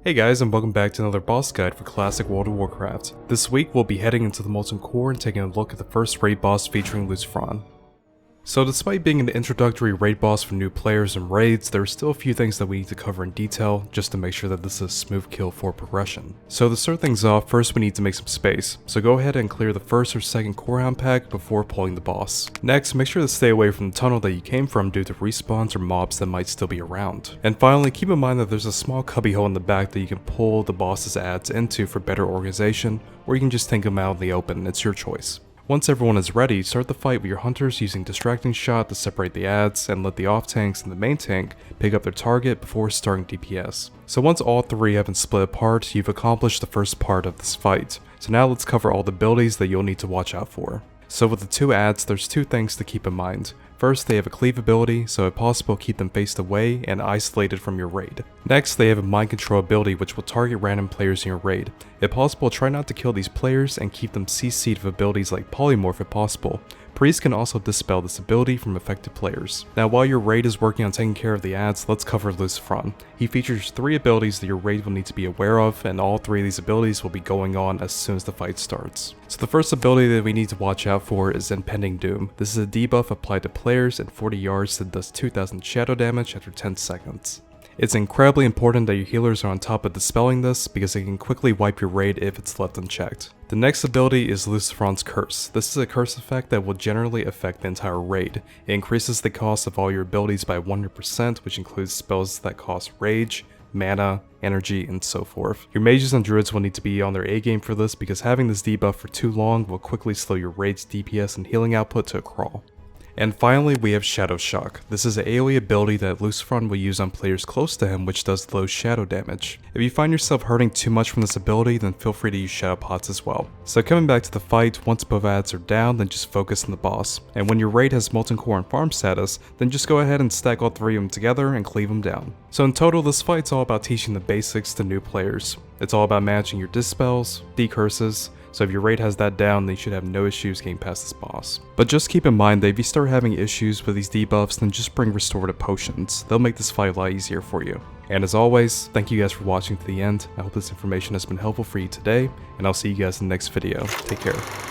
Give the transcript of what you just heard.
Hey guys, and welcome back to another boss guide for classic World of Warcraft. This week we'll be heading into the Molten Core and taking a look at the first raid boss featuring LUCIFRON. So despite being an introductory raid boss for new players and raids, there are still a few things that we need to cover in detail just to make sure that this is a smooth kill for progression. So to start things off, first we need to make some space, so go ahead and clear the first or second core hound pack before pulling the boss. Next, make sure to stay away from the tunnel that you came from due to respawns or mobs that might still be around. And finally, keep in mind that there's a small cubbyhole in the back that you can pull the boss's adds into for better organization, or you can just tank them out in the open, it's your choice. Once everyone is ready, start the fight with your hunters using distracting shot to separate the adds and let the off tanks and the main tank pick up their target before starting DPS. So once all three have been split apart, you've accomplished the first part of this fight. So now let's cover all the abilities that you'll need to watch out for. So with the two adds, there's two things to keep in mind. First, they have a cleave ability, so if possible keep them faced away and isolated from your raid. Next, they have a mind control ability which will target random players in your raid. If possible, try not to kill these players and keep them CC'd with abilities like polymorph if possible. Priest can also dispel this ability from affected players. Now while your raid is working on taking care of the adds, let's cover LUCIFRON. He features 3 abilities that your raid will need to be aware of, and all 3 of these abilities will be going on as soon as the fight starts. So the first ability that we need to watch out for is Impending Doom. This is a debuff applied to players at 40 yards that does 2000 shadow damage after 10 seconds. It's incredibly important that your healers are on top of dispelling this because it can quickly wipe your raid if it's left unchecked. The next ability is LUCIFRON'S Curse. This is a curse effect that will generally affect the entire raid. It increases the cost of all your abilities by 100%, which includes spells that cost rage, mana, energy, and so forth. Your mages and druids will need to be on their A game for this because having this debuff for too long will quickly slow your raid's DPS and healing output to a crawl. And finally, we have Shadow Shock. This is an AoE ability that LUCIFRON will use on players close to him, which does low shadow damage. If you find yourself hurting too much from this ability, then feel free to use Shadow Pots as well. So coming back to the fight, once both adds are down, then just focus on the boss. And when your raid has Molten Core and farm status, then just go ahead and stack all 3 of them together and cleave them down. So in total, this fight's all about teaching the basics to new players. It's all about managing your dispels, decurses. So if your raid has that down, then you should have no issues getting past this boss. But just keep in mind that if you start having issues with these debuffs, then just bring restorative potions. They'll make this fight a lot easier for you. And as always, thank you guys for watching to the end. I hope this information has been helpful for you today, and I'll see you guys in the next video. Take care.